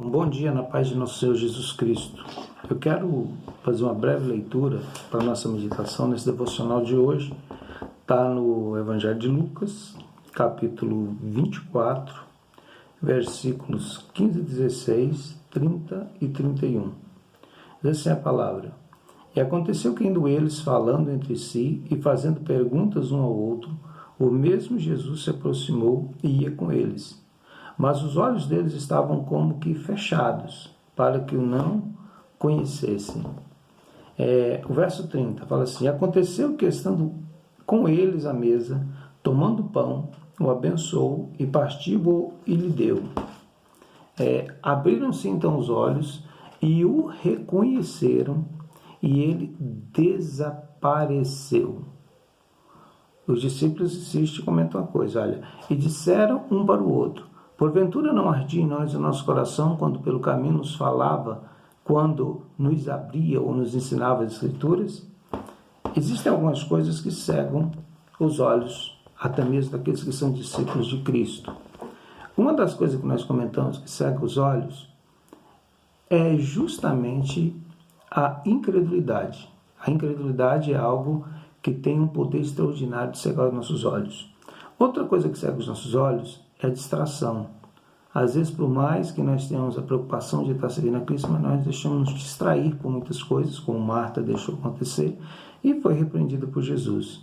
Um bom dia na paz de nosso Senhor Jesus Cristo. Eu quero fazer uma breve leitura para a nossa meditação nesse devocional de hoje. Está no Evangelho de Lucas, capítulo 24, versículos 15, 16, 30 e 31. Diz assim a palavra: E aconteceu que indo eles falando entre si e fazendo perguntas um ao outro, o mesmo Jesus se aproximou e ia com eles. Mas os olhos deles estavam como que fechados, para que o não conhecessem. O verso 30 fala assim: Aconteceu que, estando com eles à mesa, tomando pão, o abençoou e partiu e lhe deu. Abriram-se então os olhos e o reconheceram, e ele desapareceu. Os discípulos insistem e comentam uma coisa, olha: E disseram um para o outro: Porventura não ardia em nós o nosso coração quando pelo caminho nos falava, quando nos abria ou nos ensinava as Escrituras? Existem algumas coisas que cegam os olhos, até mesmo daqueles que são discípulos de Cristo. Uma das coisas que nós comentamos que cega os olhos é justamente a incredulidade. A incredulidade é algo que tem um poder extraordinário de cegar os nossos olhos. Outra coisa que cega os nossos olhos é a distração. Às vezes, por mais que nós tenhamos a preocupação de estar servindo a Cristo, mas nós deixamos nos distrair por muitas coisas, como Marta deixou acontecer, e foi repreendida por Jesus.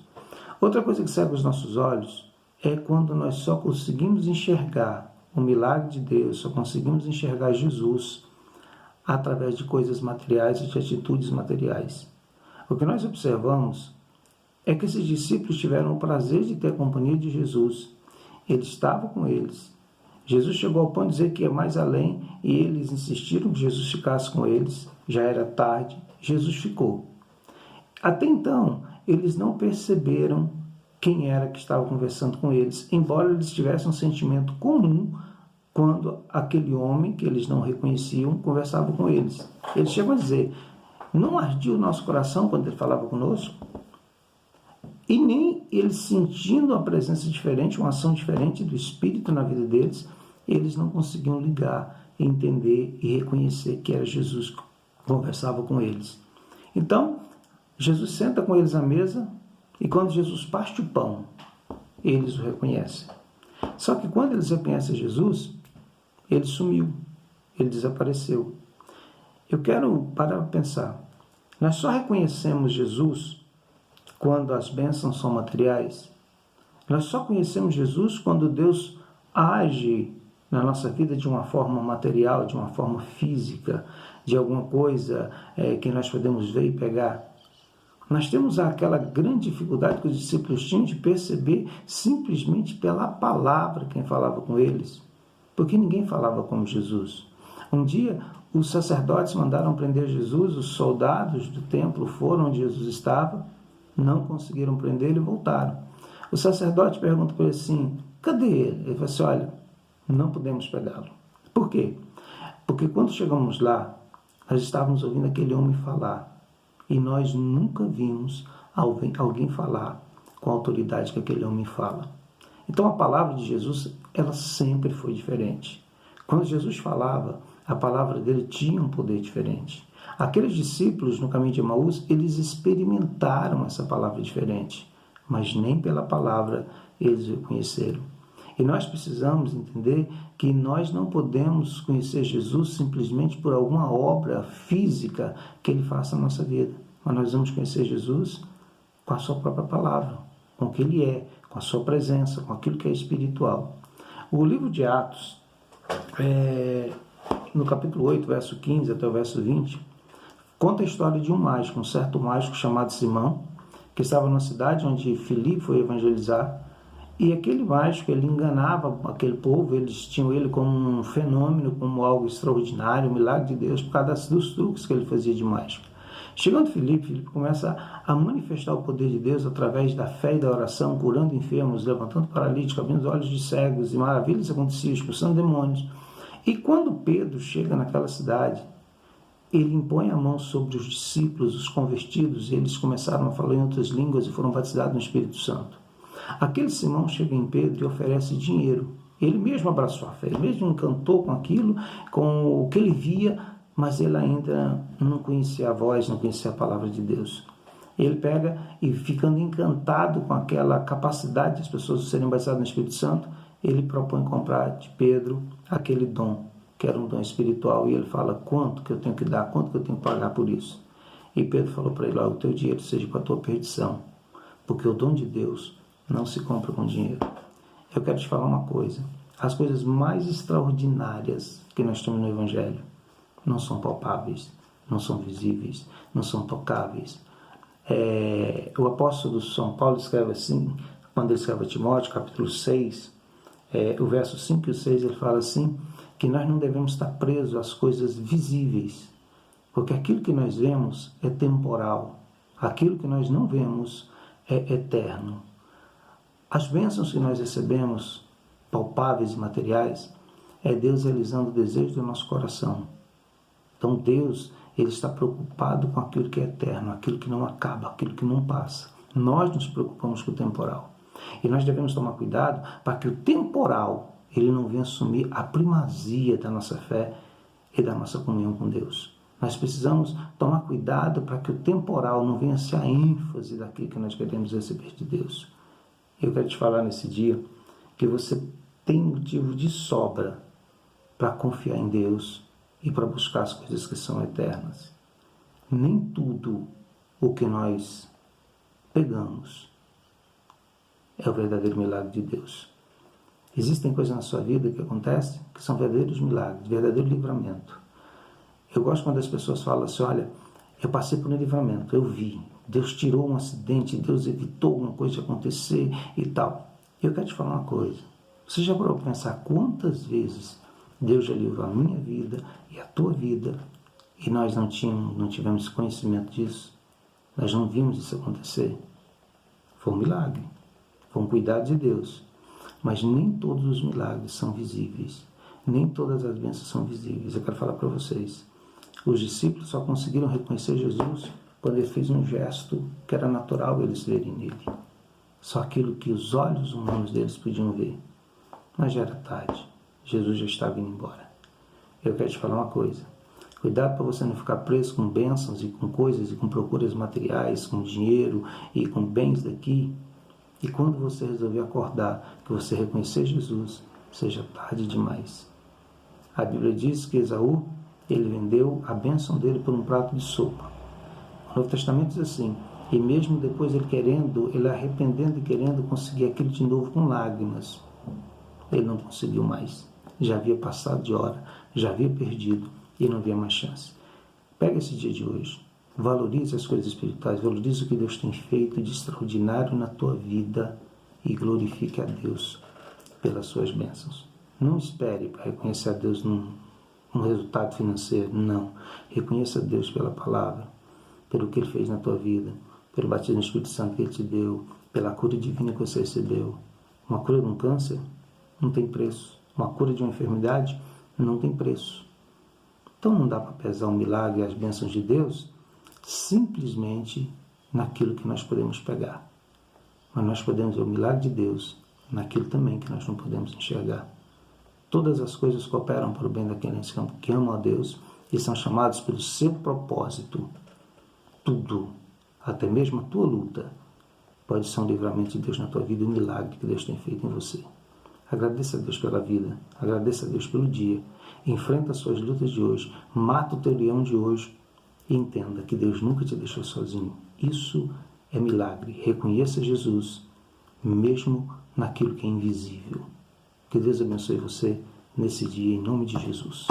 Outra coisa que cega os nossos olhos é quando nós só conseguimos enxergar o milagre de Deus, só conseguimos enxergar Jesus através de coisas materiais e de atitudes materiais. O que nós observamos é que esses discípulos tiveram o prazer de ter a companhia de Jesus. Ele estava com eles. Jesus chegou ao ponto de dizer que ia mais além e eles insistiram que Jesus ficasse com eles. Já era tarde, Jesus ficou. Até então, eles não perceberam quem era que estava conversando com eles, embora eles tivessem um sentimento comum quando aquele homem, que eles não reconheciam, conversava com eles. Eles chegam a dizer: Não ardia o nosso coração quando ele falava conosco? E nem eles sentindo uma presença diferente, uma ação diferente do Espírito na vida deles, eles não conseguiam ligar, entender e reconhecer que era Jesus que conversava com eles. Então, Jesus senta com eles à mesa e quando Jesus parte o pão, eles o reconhecem. Só que quando eles reconhecem Jesus, ele sumiu, ele desapareceu. Eu quero parar para pensar. Nós só reconhecemos Jesus quando as bênçãos são materiais. Nós só conhecemos Jesus quando Deus age na nossa vida de uma forma material, de uma forma física, de alguma coisa que nós podemos ver e pegar. Nós temos aquela grande dificuldade que os discípulos tinham de perceber simplesmente pela palavra quem falava com eles, porque ninguém falava como Jesus. Um dia, os sacerdotes mandaram prender Jesus, os soldados do templo foram onde Jesus estava, não conseguiram prender e voltaram. O sacerdote pergunta para ele assim: cadê ele? Ele fala assim: olha, não podemos pegá-lo. Por quê? Porque quando chegamos lá, nós estávamos ouvindo aquele homem falar e nós nunca vimos alguém falar com a autoridade que aquele homem fala. Então a palavra de Jesus, ela sempre foi diferente. Quando Jesus falava, a palavra dele tinha um poder diferente. Aqueles discípulos no caminho de Emaús, eles experimentaram essa palavra diferente, mas nem pela palavra eles o conheceram. E nós precisamos entender que nós não podemos conhecer Jesus simplesmente por alguma obra física que ele faça na nossa vida, mas nós vamos conhecer Jesus com a sua própria palavra, com o que ele é, com a sua presença, com aquilo que é espiritual. O livro de Atos, no capítulo 8, verso 15 até o verso 20, conta a história de um certo mágico chamado Simão, que estava numa cidade onde Filipe foi evangelizar, e aquele mágico, ele enganava aquele povo, eles tinham ele como um fenômeno, como algo extraordinário, um milagre de Deus, por causa dos truques que ele fazia de mágica. Chegando Filipe começa a manifestar o poder de Deus através da fé e da oração, curando enfermos, levantando paralíticos, abrindo os olhos de cegos, e maravilhas aconteciam, expulsando demônios. E quando Pedro chega naquela cidade, ele impõe a mão sobre os discípulos, os convertidos, e eles começaram a falar em outras línguas e foram batizados no Espírito Santo. Aquele Simão chega em Pedro e oferece dinheiro Ele mesmo abraçou a fé, ele mesmo encantou com aquilo, com o que ele via, mas ele ainda não conhecia a voz, não conhecia a palavra de Deus. Ele pega e, ficando encantado com aquela capacidade das pessoas serem batizadas no Espírito Santo, ele propõe comprar de Pedro aquele dom, que era um dom espiritual, e ele fala: quanto que eu tenho que dar, quanto que eu tenho que pagar por isso? E Pedro falou para ele: o teu dinheiro seja para a tua perdição, porque o dom de Deus não se compra com dinheiro. Eu quero te falar uma coisa: as coisas mais extraordinárias que nós temos no Evangelho não são palpáveis, não são visíveis, não são tocáveis. O apóstolo São Paulo escreve assim, quando ele escreve a Timóteo, capítulo 6, o verso 5 e 6, ele fala assim, que nós não devemos estar presos às coisas visíveis, porque aquilo que nós vemos é temporal, aquilo que nós não vemos é eterno. As bênçãos que nós recebemos, palpáveis e materiais, é Deus realizando o desejo do nosso coração. Então Deus, ele está preocupado com aquilo que é eterno, aquilo que não acaba, aquilo que não passa. Nós nos preocupamos com o temporal. E nós devemos tomar cuidado para que o temporal, ele não venha assumir a primazia da nossa fé e da nossa comunhão com Deus. Nós precisamos tomar cuidado para que o temporal não venha ser a ênfase daquilo que nós queremos receber de Deus. Eu quero te falar nesse dia que você tem motivo de sobra para confiar em Deus e para buscar as coisas que são eternas. Nem tudo o que nós pegamos é o verdadeiro milagre de Deus. Existem coisas na sua vida que acontecem que são verdadeiros milagres, verdadeiro livramento. Eu gosto quando as pessoas falam assim: olha, eu passei por um livramento, eu vi, Deus tirou um acidente, Deus evitou uma coisa de acontecer e tal. Eu quero te falar uma coisa: você já parou para pensar quantas vezes Deus já livrou a minha vida e a tua vida e nós não tivemos conhecimento disso? Nós não vimos isso acontecer? Foi um milagre, foi um cuidado de Deus. Mas nem todos os milagres são visíveis, nem todas as bênçãos são visíveis. Eu quero falar para vocês: os discípulos só conseguiram reconhecer Jesus quando ele fez um gesto que era natural eles verem nele. Só aquilo que os olhos humanos deles podiam ver. Mas já era tarde, Jesus já estava indo embora. Eu quero te falar uma coisa: cuidado para você não ficar preso com bênçãos e com coisas e com procuras materiais, com dinheiro e com bens daqui. E quando você resolver acordar, que você reconhecer Jesus, seja tarde demais. A Bíblia diz que Esaú, ele vendeu a bênção dele por um prato de sopa. O Novo Testamento diz assim: e mesmo depois ele arrependendo e querendo conseguir aquilo de novo com lágrimas, ele não conseguiu mais. Já havia passado de hora, já havia perdido e não havia mais chance. Pega esse dia de hoje, valorize as coisas espirituais, valorize o que Deus tem feito de extraordinário na tua vida e glorifique a Deus pelas suas bênçãos. Não espere para reconhecer a Deus num resultado financeiro, não. Reconheça a Deus pela palavra, pelo que Ele fez na tua vida, pelo batismo no Espírito Santo que Ele te deu, pela cura divina que você recebeu. Uma cura de um câncer não tem preço. Uma cura de uma enfermidade não tem preço. Então não dá para pesar o milagre e as bênçãos de Deus simplesmente naquilo que nós podemos pegar. Mas nós podemos ver o milagre de Deus naquilo também que nós não podemos enxergar. Todas as coisas cooperam para o bem daqueles que amam a Deus e são chamados pelo seu propósito. Tudo, até mesmo a tua luta, pode ser um livramento de Deus na tua vida, um milagre que Deus tem feito em você. Agradeça a Deus pela vida, agradeça a Deus pelo dia, enfrenta as suas lutas de hoje, mata o teu leão de hoje e entenda que Deus nunca te deixou sozinho. Isso é milagre. Reconheça Jesus, mesmo naquilo que é invisível. Que Deus abençoe você nesse dia, em nome de Jesus.